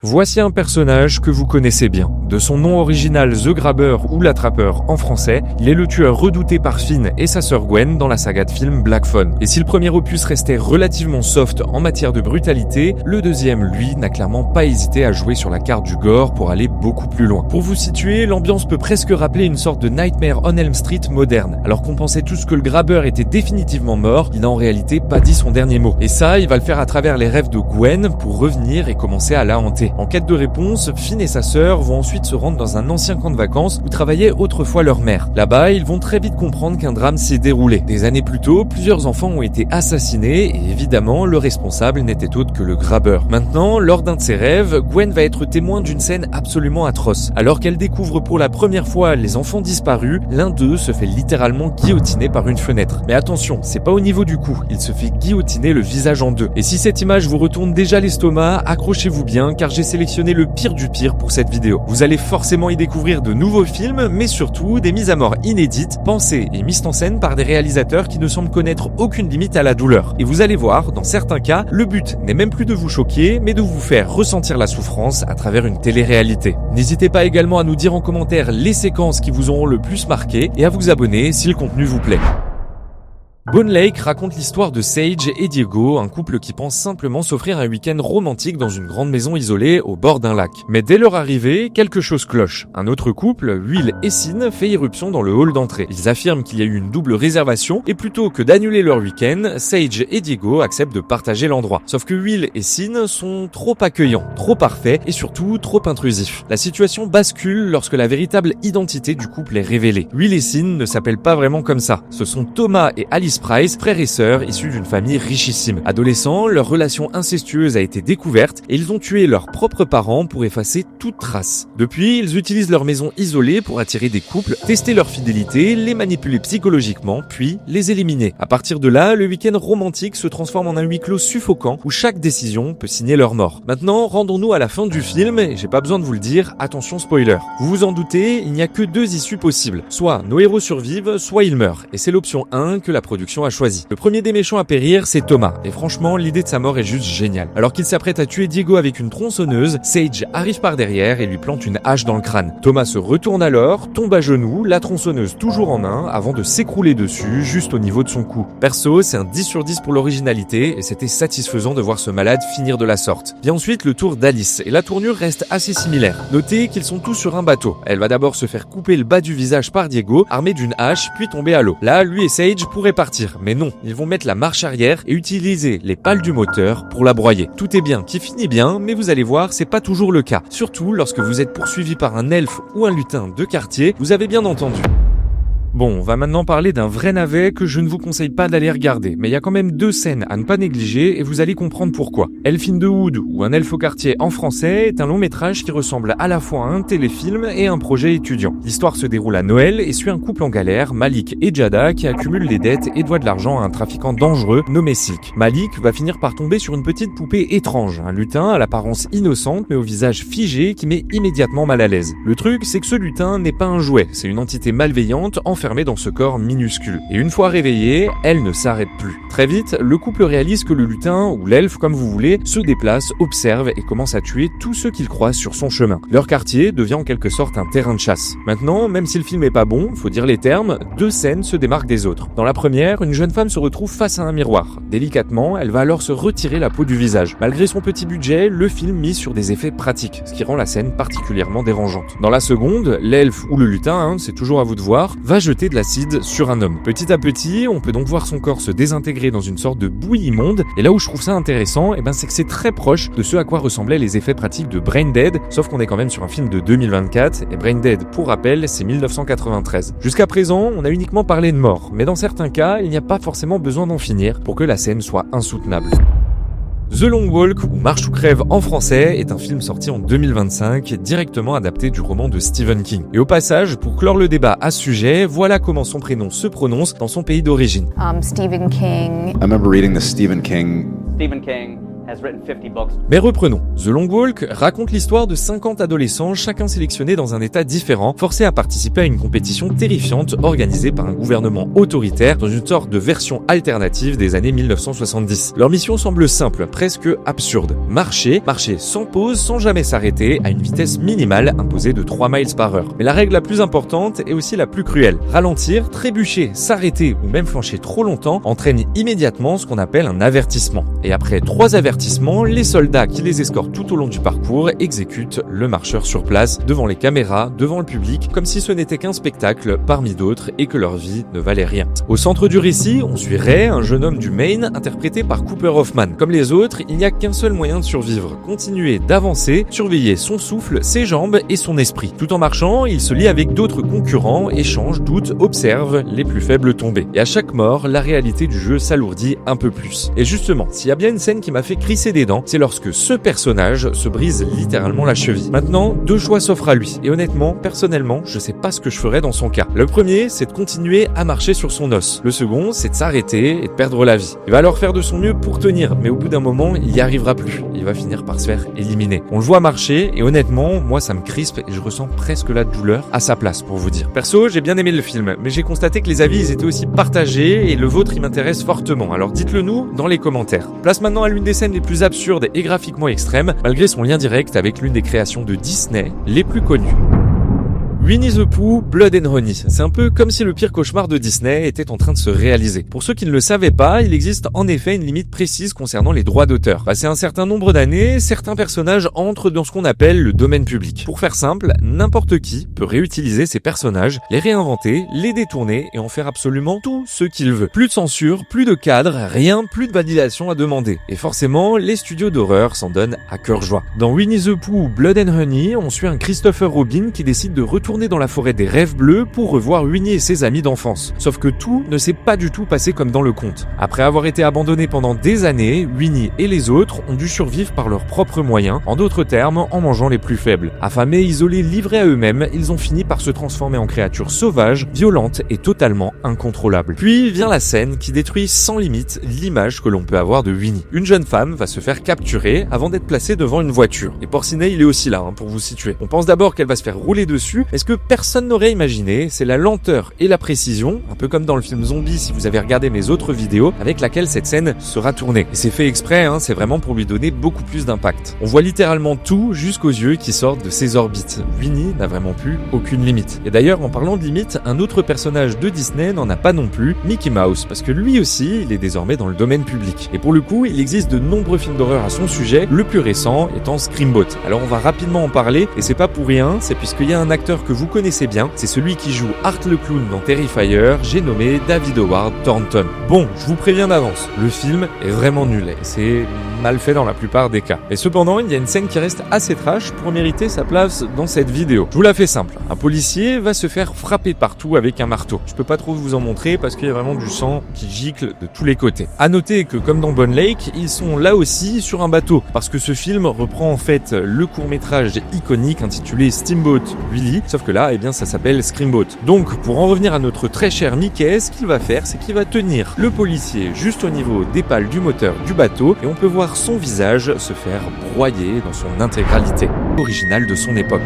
Voici un personnage que vous connaissez bien. De son nom original The Grabber ou l'Attrapeur en français, il est le tueur redouté par Finn et sa sœur Gwen dans la saga de films Black Phone. Et si le premier opus restait relativement soft en matière de brutalité, le deuxième, lui, n'a clairement pas hésité à jouer sur la carte du gore pour aller beaucoup plus loin. Pour vous situer, l'ambiance peut presque rappeler une sorte de Nightmare on Elm Street moderne. Alors qu'on pensait tous que le Grabber était définitivement mort, il n'a en réalité pas dit son dernier mot. Et ça, il va le faire à travers les rêves de Gwen pour revenir et commencer à la hanter. En quête de réponse, Finn et sa sœur vont ensuite se rendre dans un ancien camp de vacances où travaillait autrefois leur mère. Là-bas, ils vont très vite comprendre qu'un drame s'est déroulé. Des années plus tôt, plusieurs enfants ont été assassinés et évidemment, le responsable n'était autre que le Grabber. Maintenant, lors d'un de ses rêves, Gwen va être témoin d'une scène absolument atroce. Alors qu'elle découvre pour la première fois les enfants disparus, l'un d'eux se fait littéralement guillotiner par une fenêtre. Mais attention, c'est pas au niveau du cou, il se fait guillotiner le visage en deux. Et si cette image vous retourne déjà l'estomac, accrochez-vous bien car j'ai sélectionné le pire du pire pour cette vidéo. Vous allez forcément y découvrir de nouveaux films, mais surtout des mises à mort inédites, pensées et mises en scène par des réalisateurs qui ne semblent connaître aucune limite à la douleur. Et vous allez voir, dans certains cas, le but n'est même plus de vous choquer, mais de vous faire ressentir la souffrance à travers une télé-réalité. N'hésitez pas également à nous dire en commentaire les séquences qui vous auront le plus marqué et à vous abonner si le contenu vous plaît. Bone Lake raconte l'histoire de Sage et Diego, un couple qui pense simplement s'offrir un week-end romantique dans une grande maison isolée au bord d'un lac. Mais dès leur arrivée, quelque chose cloche. Un autre couple, Will et Sin, fait irruption dans le hall d'entrée. Ils affirment qu'il y a eu une double réservation et plutôt que d'annuler leur week-end, Sage et Diego acceptent de partager l'endroit. Sauf que Will et Sin sont trop accueillants, trop parfaits et surtout trop intrusifs. La situation bascule lorsque la véritable identité du couple est révélée. Will et Sin ne s'appellent pas vraiment comme ça. Ce sont Thomas et Alice Price, frères et sœurs issus d'une famille richissime. Adolescents, leur relation incestueuse a été découverte et ils ont tué leurs propres parents pour effacer toute trace. Depuis, ils utilisent leur maison isolée pour attirer des couples, tester leur fidélité, les manipuler psychologiquement, puis les éliminer. À partir de là, le week-end romantique se transforme en un huis clos suffocant où chaque décision peut signer leur mort. Maintenant, rendons-nous à la fin du film et j'ai pas besoin de vous le dire, attention spoiler. Vous vous en doutez, il n'y a que deux issues possibles. Soit nos héros survivent, soit ils meurent. Et c'est l'option 1 que la production a choisi. Le premier des méchants à périr, c'est Thomas. Et franchement, l'idée de sa mort est juste géniale. Alors qu'il s'apprête à tuer Diego avec une tronçonneuse, Sage arrive par derrière et lui plante une hache dans le crâne. Thomas se retourne alors, tombe à genoux, la tronçonneuse toujours en main, avant de s'écrouler dessus, juste au niveau de son cou. Perso, c'est un 10 sur 10 pour l'originalité et c'était satisfaisant de voir ce malade finir de la sorte. Vient ensuite le tour d'Alice et la tournure reste assez similaire. Notez qu'ils sont tous sur un bateau. Elle va d'abord se faire couper le bas du visage par Diego, armé d'une hache, puis tomber à l'eau. Là, lui et Sage pourraient partir. Mais non, ils vont mettre la marche arrière et utiliser les pales du moteur pour la broyer. Tout est bien qui finit bien, mais vous allez voir, c'est pas toujours le cas. Surtout lorsque vous êtes poursuivi par un elfe ou un lutin de quartier, vous avez bien entendu. Bon, on va maintenant parler d'un vrai navet que je ne vous conseille pas d'aller regarder, mais il y a quand même deux scènes à ne pas négliger et vous allez comprendre pourquoi. Elf in the Wood ou Un elfe au quartier en français est un long métrage qui ressemble à la fois à un téléfilm et un projet étudiant. L'histoire se déroule à Noël et suit un couple en galère, Malik et Jada, qui accumulent des dettes et doit de l'argent à un trafiquant dangereux nommé Silk. Malik va finir par tomber sur une petite poupée étrange, un lutin à l'apparence innocente mais au visage figé qui met immédiatement mal à l'aise. Le truc, c'est que ce lutin n'est pas un jouet, c'est une entité malveillante enfermée dans ce corps minuscule. Et une fois réveillée, elle ne s'arrête plus. Très vite, le couple réalise que le lutin, ou l'elfe comme vous voulez, se déplace, observe et commence à tuer tous ceux qu'il croise sur son chemin. Leur quartier devient en quelque sorte un terrain de chasse. Maintenant, même si le film est pas bon, faut dire les termes, deux scènes se démarquent des autres. Dans la première, une jeune femme se retrouve face à un miroir. Délicatement, elle va alors se retirer la peau du visage. Malgré son petit budget, le film mise sur des effets pratiques, ce qui rend la scène particulièrement dérangeante. Dans la seconde, l'elfe ou le lutin, c'est toujours à vous de voir, va jeter de l'acide sur un homme. Petit à petit, on peut donc voir son corps se désintégrer dans une sorte de bouillie immonde, et là où je trouve ça intéressant, c'est que c'est très proche de ce à quoi ressemblaient les effets pratiques de Brain Dead, sauf qu'on est quand même sur un film de 2024, et Brain Dead, pour rappel, c'est 1993. Jusqu'à présent, on a uniquement parlé de mort, mais dans certains cas, il n'y a pas forcément besoin d'en finir pour que la scène soit insoutenable. The Long Walk, ou Marche ou crève en français, est un film sorti en 2025, directement adapté du roman de Stephen King. Et au passage, pour clore le débat à ce sujet, voilà comment son prénom se prononce dans son pays d'origine. Stephen King. I remember reading the Stephen King Mais reprenons. The Long Walk raconte l'histoire de 50 adolescents, chacun sélectionné dans un état différent, forcés à participer à une compétition terrifiante organisée par un gouvernement autoritaire dans une sorte de version alternative des années 1970. Leur mission semble simple, presque absurde. Marcher sans pause, sans jamais s'arrêter, à une vitesse minimale imposée de 3 miles par heure. Mais la règle la plus importante est aussi la plus cruelle. Ralentir, trébucher, s'arrêter ou même flancher trop longtemps entraîne immédiatement ce qu'on appelle un avertissement. Et après 3 avertissements, les soldats qui les escortent tout au long du parcours exécutent le marcheur sur place, devant les caméras, devant le public, comme si ce n'était qu'un spectacle parmi d'autres et que leur vie ne valait rien. Au centre du récit, on suit Ray, un jeune homme du Maine, interprété par Cooper Hoffman. Comme les autres, il n'y a qu'un seul moyen de survivre, continuer d'avancer, surveiller son souffle, ses jambes et son esprit. Tout en marchant, il se lie avec d'autres concurrents, échange, doute, observe les plus faibles tomber. Et à chaque mort, la réalité du jeu s'alourdit un peu plus. Et justement, s'il y a bien une scène qui m'a fait crisser des dents, c'est lorsque ce personnage se brise littéralement la cheville. Maintenant, 2 choix s'offrent à lui. Et honnêtement, personnellement, je sais pas ce que je ferais dans son cas. Le premier, c'est de continuer à marcher sur son os. Le second, c'est de s'arrêter et de perdre la vie. Il va alors faire de son mieux pour tenir, mais au bout d'un moment, il y arrivera plus. Il va finir par se faire éliminer. On le voit marcher et honnêtement, moi ça me crispe et je ressens presque la douleur à sa place pour vous dire. Perso, j'ai bien aimé le film, mais j'ai constaté que les avis ils étaient aussi partagés et le vôtre il m'intéresse fortement. Alors dites-le nous dans les commentaires. Place maintenant à l'une des scènes les plus absurdes et graphiquement extrêmes, malgré son lien direct avec l'une des créations de Disney les plus connues. Winnie the Pooh, Blood and Honey. C'est un peu comme si le pire cauchemar de Disney était en train de se réaliser. Pour ceux qui ne le savaient pas, il existe en effet une limite précise concernant les droits d'auteur. Passé un certain nombre d'années, certains personnages entrent dans ce qu'on appelle le domaine public. Pour faire simple, n'importe qui peut réutiliser ces personnages, les réinventer, les détourner et en faire absolument tout ce qu'il veut. Plus de censure, plus de cadre, rien, plus de validation à demander. Et forcément, les studios d'horreur s'en donnent à cœur joie. Dans Winnie the Pooh, Blood and Honey, on suit un Christopher Robin qui décide de retourner dans la forêt des rêves bleus pour revoir Winnie et ses amis d'enfance. Sauf que tout ne s'est pas du tout passé comme dans le conte. Après avoir été abandonnés pendant des années, Winnie et les autres ont dû survivre par leurs propres moyens, en d'autres termes, en mangeant les plus faibles. Affamés, isolés, livrés à eux-mêmes, ils ont fini par se transformer en créatures sauvages, violentes et totalement incontrôlables. Puis vient la scène qui détruit sans limite l'image que l'on peut avoir de Winnie. Une jeune femme va se faire capturer avant d'être placée devant une voiture. Et Porcinet, il est aussi là, pour vous situer. On pense d'abord qu'elle va se faire rouler dessus, mais ce que personne n'aurait imaginé, c'est la lenteur et la précision, un peu comme dans le film Zombie si vous avez regardé mes autres vidéos, avec laquelle cette scène sera tournée. Et c'est fait exprès, c'est vraiment pour lui donner beaucoup plus d'impact. On voit littéralement tout jusqu'aux yeux qui sortent de ses orbites. Winnie n'a vraiment plus aucune limite. Et d'ailleurs, en parlant de limite, un autre personnage de Disney n'en a pas non plus, Mickey Mouse, parce que lui aussi, il est désormais dans le domaine public. Et pour le coup, il existe de nombreux films d'horreur à son sujet, le plus récent étant Screamboat. Alors on va rapidement en parler, et c'est pas pour rien, c'est puisqu'il y a un acteur que vous connaissez bien, c'est celui qui joue Art le clown dans Terrifier, j'ai nommé David Howard Thornton. Bon, je vous préviens d'avance, le film est vraiment nul, et c'est mal fait dans la plupart des cas. Et cependant, il y a une scène qui reste assez trash pour mériter sa place dans cette vidéo. Je vous la fais simple, un policier va se faire frapper partout avec un marteau. Je peux pas trop vous en montrer parce qu'il y a vraiment du sang qui gicle de tous les côtés. À noter que comme dans Bone Lake, ils sont là aussi sur un bateau, parce que ce film reprend en fait le court-métrage iconique intitulé Steamboat Willie, sauf que là, ça s'appelle Screamboat. Donc, pour en revenir à notre très cher Mickey, ce qu'il va faire, c'est qu'il va tenir le policier juste au niveau des pales du moteur du bateau, et on peut voir son visage se faire broyer dans son intégralité, original de son époque.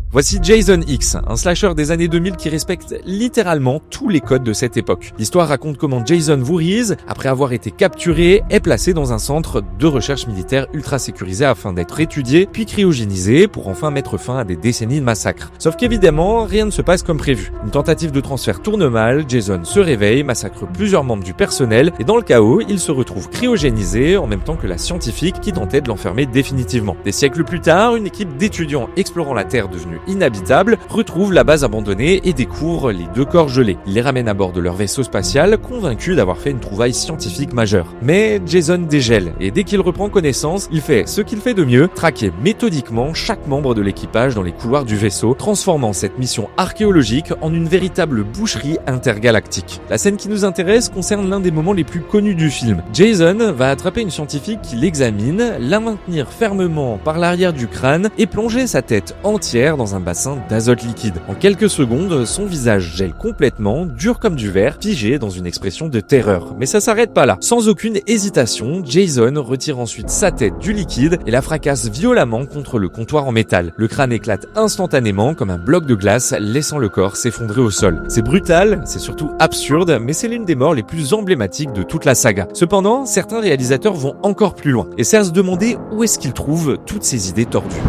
Voici Jason X, un slasher des années 2000 qui respecte littéralement tous les codes de cette époque. L'histoire raconte comment Jason Voorhees, après avoir été capturé, est placé dans un centre de recherche militaire ultra sécurisé afin d'être étudié, puis cryogénisé pour enfin mettre fin à des décennies de massacres. Sauf qu'évidemment, rien ne se passe comme prévu. Une tentative de transfert tourne mal, Jason se réveille, massacre plusieurs membres du personnel, et dans le chaos, il se retrouve cryogénisé en même temps que la scientifique qui tentait de l'enfermer définitivement. Des siècles plus tard, une équipe d'étudiants explorant la Terre devenue inhabitable retrouve la base abandonnée et découvre les 2 corps gelés. Ils les ramènent à bord de leur vaisseau spatial, convaincus d'avoir fait une trouvaille scientifique majeure. Mais Jason dégèle, et dès qu'il reprend connaissance, il fait ce qu'il fait de mieux, traquer méthodiquement chaque membre de l'équipage dans les couloirs du vaisseau, transformant cette mission archéologique en une véritable boucherie intergalactique. La scène qui nous intéresse concerne l'un des moments les plus connus du film. Jason va attraper une scientifique qui l'examine, la maintenir fermement par l'arrière du crâne et plonger sa tête entière dans dans un bassin d'azote liquide. En quelques secondes, son visage gèle complètement, dur comme du verre, figé dans une expression de terreur. Mais ça s'arrête pas là. Sans aucune hésitation, Jason retire ensuite sa tête du liquide et la fracasse violemment contre le comptoir en métal. Le crâne éclate instantanément comme un bloc de glace, laissant le corps s'effondrer au sol. C'est brutal, c'est surtout absurde, mais c'est l'une des morts les plus emblématiques de toute la saga. Cependant, certains réalisateurs vont encore plus loin et servent à se demander où est-ce qu'ils trouvent toutes ces idées tordues.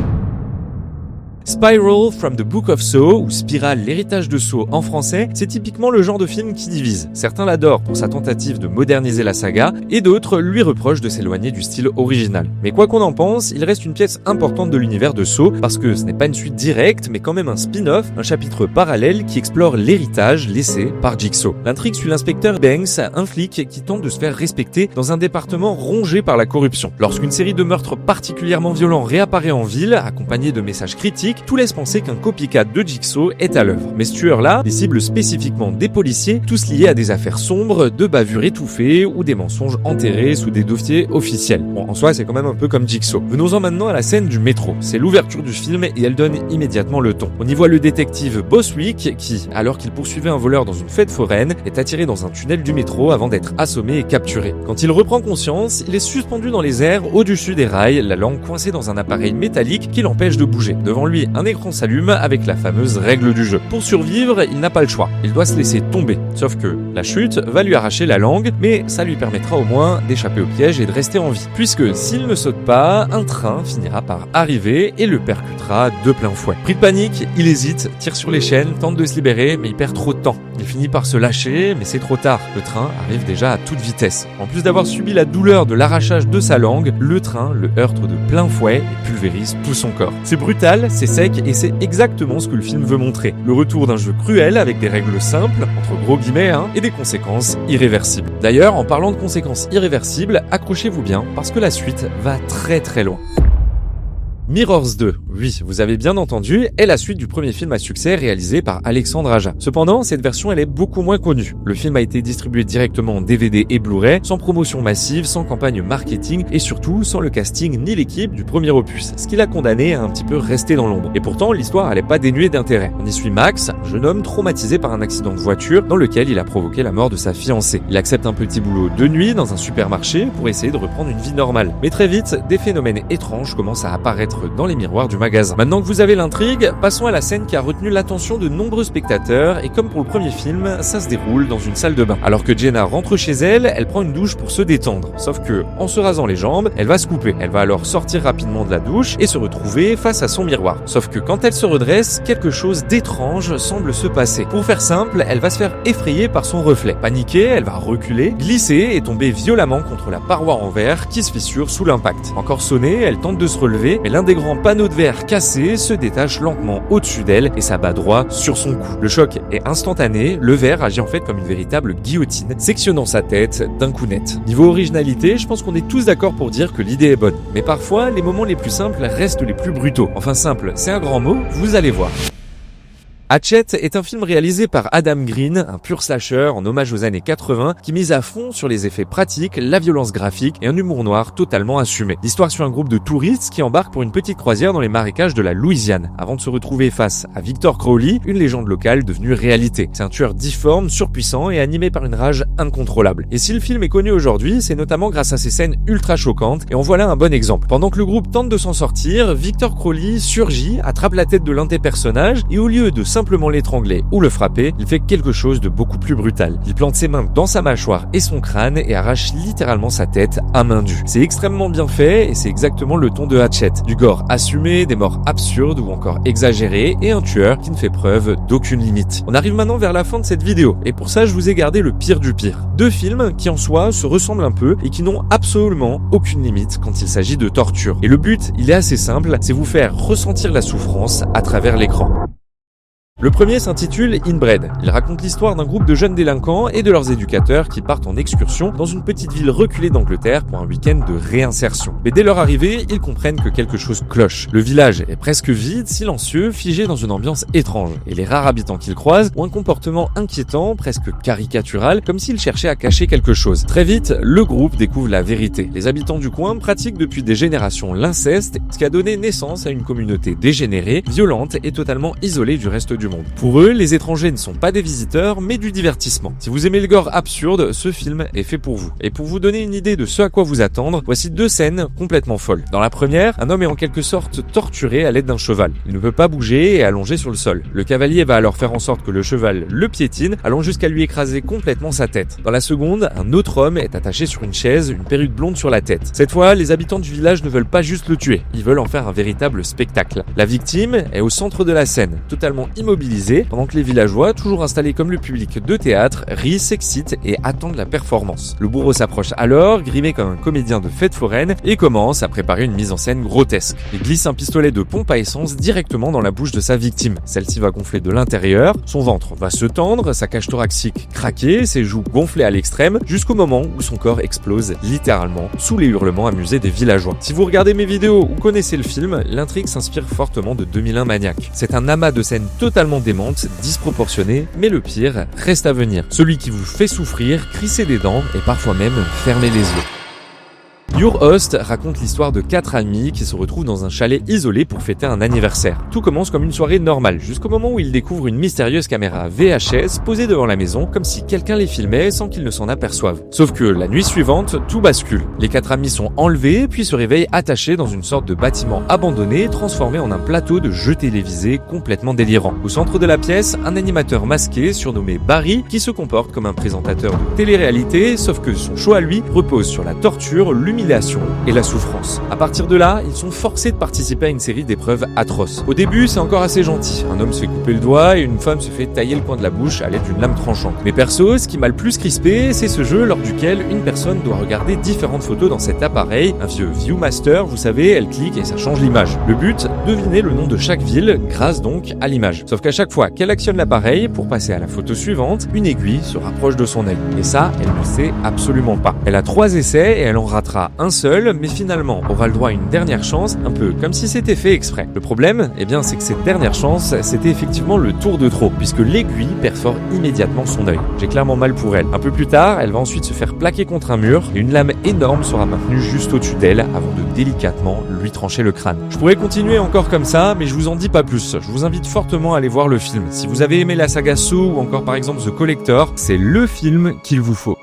Spiral from the Book of Saw, ou Spirale, l'héritage de Saw en français, c'est typiquement le genre de film qui divise. Certains l'adorent pour sa tentative de moderniser la saga, et d'autres lui reprochent de s'éloigner du style original. Mais quoi qu'on en pense, il reste une pièce importante de l'univers de Saw, parce que ce n'est pas une suite directe, mais quand même un spin-off, un chapitre parallèle qui explore l'héritage laissé par Jigsaw. L'intrigue suit l'inspecteur Banks, un flic qui tente de se faire respecter dans un département rongé par la corruption. Lorsqu'une série de meurtres particulièrement violents réapparaît en ville, accompagnée de messages critiques, tout laisse penser qu'un copycat de Jigsaw est à l'œuvre. Mais ce tueur-là, il cible spécifiquement des policiers, tous liés à des affaires sombres, de bavures étouffées ou des mensonges enterrés sous des dossiers officiels. Bon, en soi, c'est quand même un peu comme Jigsaw. Venons-en maintenant à la scène du métro. C'est l'ouverture du film et elle donne immédiatement le ton. On y voit le détective Boswick qui, alors qu'il poursuivait un voleur dans une fête foraine, est attiré dans un tunnel du métro avant d'être assommé et capturé. Quand il reprend conscience, il est suspendu dans les airs au-dessus des rails, la langue coincée dans un appareil métallique qui l'empêche de bouger. Devant lui, un écran s'allume avec la fameuse règle du jeu. Pour survivre, il n'a pas le choix. Il doit se laisser tomber. Sauf que la chute va lui arracher la langue, mais ça lui permettra au moins d'échapper au piège et de rester en vie. Puisque s'il ne saute pas, un train finira par arriver et le percutera de plein fouet. Pris de panique, il hésite, tire sur les chaînes, tente de se libérer, mais il perd trop de temps. Il finit par se lâcher, mais c'est trop tard. Le train arrive déjà à toute vitesse. En plus d'avoir subi la douleur de l'arrachage de sa langue, le train le heurte de plein fouet et pulvérise tout son corps. C'est brutal, c'est sec et c'est exactement ce que le film veut montrer. Le retour d'un jeu cruel avec des règles simples, entre gros guillemets, et des conséquences irréversibles. D'ailleurs, en parlant de conséquences irréversibles, accrochez-vous bien parce que la suite va très très loin. Mirrors 2, oui, vous avez bien entendu, est la suite du premier film à succès réalisé par Alexandre Aja. Cependant, cette version elle est beaucoup moins connue. Le film a été distribué directement en DVD et Blu-ray, sans promotion massive, sans campagne marketing et surtout sans le casting ni l'équipe du premier opus, ce qui l'a condamné à un petit peu rester dans l'ombre. Et pourtant, l'histoire elle est pas dénuée d'intérêt. On y suit Max, un jeune homme traumatisé par un accident de voiture dans lequel il a provoqué la mort de sa fiancée. Il accepte un petit boulot de nuit dans un supermarché pour essayer de reprendre une vie normale. Mais très vite, des phénomènes étranges commencent à apparaître dans les miroirs du magasin. Maintenant que vous avez l'intrigue, passons à la scène qui a retenu l'attention de nombreux spectateurs et comme pour le premier film, ça se déroule dans une salle de bain. Alors que Jenna rentre chez elle, elle prend une douche pour se détendre. Sauf que, en se rasant les jambes, elle va se couper. Elle va alors sortir rapidement de la douche et se retrouver face à son miroir. Sauf que quand elle se redresse, quelque chose d'étrange semble se passer. Pour faire simple, elle va se faire effrayer par son reflet. Paniquée, elle va reculer, glisser et tomber violemment contre la paroi en verre qui se fissure sous l'impact. Encore sonnée, elle tente de se relever, mais l'un des grands panneau de verre cassé se détache lentement au-dessus d'elle et s'abat droit sur son cou. Le choc est instantané, le verre agit en fait comme une véritable guillotine, sectionnant sa tête d'un coup net. Niveau originalité, je pense qu'on est tous d'accord pour dire que l'idée est bonne. Mais parfois, les moments les plus simples restent les plus brutaux. Enfin simple, c'est un grand mot, vous allez voir. Hatchet est un film réalisé par Adam Green, un pur slasher en hommage aux années 80 qui mise à fond sur les effets pratiques, la violence graphique et un humour noir totalement assumé. L'histoire suit un groupe de touristes qui embarquent pour une petite croisière dans les marécages de la Louisiane avant de se retrouver face à Victor Crowley, une légende locale devenue réalité. C'est un tueur difforme, surpuissant et animé par une rage incontrôlable. Et si le film est connu aujourd'hui, c'est notamment grâce à ses scènes ultra choquantes et en voilà un bon exemple. Pendant que le groupe tente de s'en sortir, Victor Crowley surgit, attrape la tête de l'un des personnages et au lieu de simplement l'étrangler ou le frapper, il fait quelque chose de beaucoup plus brutal. Il plante ses mains dans sa mâchoire et son crâne et arrache littéralement sa tête à main nue. C'est extrêmement bien fait et c'est exactement le ton de Hatchet. Du gore assumé, des morts absurdes ou encore exagérées et un tueur qui ne fait preuve d'aucune limite. On arrive maintenant vers la fin de cette vidéo et pour ça je vous ai gardé le pire du pire. Deux films qui en soi se ressemblent un peu et qui n'ont absolument aucune limite quand il s'agit de torture. Et le but, il est assez simple, c'est vous faire ressentir la souffrance à travers l'écran. Le premier s'intitule Inbred. Il raconte l'histoire d'un groupe de jeunes délinquants et de leurs éducateurs qui partent en excursion dans une petite ville reculée d'Angleterre pour un week-end de réinsertion. Mais dès leur arrivée, ils comprennent que quelque chose cloche. Le village est presque vide, silencieux, figé dans une ambiance étrange. Et les rares habitants qu'ils croisent ont un comportement inquiétant, presque caricatural, comme s'ils cherchaient à cacher quelque chose. Très vite, le groupe découvre la vérité. Les habitants du coin pratiquent depuis des générations l'inceste, ce qui a donné naissance à une communauté dégénérée, violente et totalement isolée du reste du monde. Pour eux, les étrangers ne sont pas des visiteurs, mais du divertissement. Si vous aimez le gore absurde, ce film est fait pour vous. Et pour vous donner une idée de ce à quoi vous attendre, voici 2 scènes complètement folles. Dans la première, un homme est en quelque sorte torturé à l'aide d'un cheval. Il ne peut pas bouger et est allongé sur le sol. Le cavalier va alors faire en sorte que le cheval le piétine, allant jusqu'à lui écraser complètement sa tête. Dans la seconde, un autre homme est attaché sur une chaise, une perruque blonde sur la tête. Cette fois, les habitants du village ne veulent pas juste le tuer, ils veulent en faire un véritable spectacle. La victime est au centre de la scène, totalement immobilisée, pendant que les villageois, toujours installés comme le public de théâtre, rient, s'excitent et attendent la performance. Le bourreau s'approche alors, grimé comme un comédien de fête foraine, et commence à préparer une mise en scène grotesque. Il glisse un pistolet de pompe à essence directement dans la bouche de sa victime. Celle-ci va gonfler de l'intérieur, son ventre va se tendre, sa cage thoracique craquer, ses joues gonflées à l'extrême, jusqu'au moment où son corps explose littéralement sous les hurlements amusés des villageois. Si vous regardez mes vidéos ou connaissez le film, l'intrigue s'inspire fortement de 2001 Maniac. C'est un amas de scènes totalement démente, disproportionné, mais le pire reste à venir. Celui qui vous fait souffrir, crisser des dents et parfois même fermer les yeux. Your Host raconte l'histoire de 4 amis qui se retrouvent dans un chalet isolé pour fêter un anniversaire. Tout commence comme une soirée normale, jusqu'au moment où ils découvrent une mystérieuse caméra VHS posée devant la maison, comme si quelqu'un les filmait sans qu'ils ne s'en aperçoivent. Sauf que la nuit suivante, tout bascule. Les 4 amis sont enlevés, puis se réveillent attachés dans une sorte de bâtiment abandonné, transformé en un plateau de jeux télévisés complètement délirant. Au centre de la pièce, un animateur masqué, surnommé Barry, qui se comporte comme un présentateur de télé-réalité, sauf que son show à lui repose sur la torture, l'humiliation et la souffrance. À partir de là, ils sont forcés de participer à une série d'épreuves atroces. Au début, c'est encore assez gentil. Un homme se fait couper le doigt et une femme se fait tailler le coin de la bouche à l'aide d'une lame tranchante. Mais perso, ce qui m'a le plus crispé, c'est ce jeu lors duquel une personne doit regarder différentes photos dans cet appareil, un vieux Viewmaster, vous savez, elle clique et ça change l'image. Le but, deviner le nom de chaque ville grâce donc à l'image. Sauf qu'à chaque fois qu'elle actionne l'appareil pour passer à la photo suivante, une aiguille se rapproche de son œil. Et ça, elle ne sait absolument pas. Elle a 3 essais et elle en ratera un seul, mais finalement aura le droit à une dernière chance, un peu comme si c'était fait exprès. Le problème, c'est que cette dernière chance, c'était effectivement le tour de trop, puisque l'aiguille perfore immédiatement son œil. J'ai clairement mal pour elle. Un peu plus tard, elle va ensuite se faire plaquer contre un mur, et une lame énorme sera maintenue juste au-dessus d'elle, avant de délicatement lui trancher le crâne. Je pourrais continuer encore comme ça, mais je vous en dis pas plus. Je vous invite fortement à aller voir le film. Si vous avez aimé la saga Saw, ou encore par exemple The Collector, c'est le film qu'il vous faut.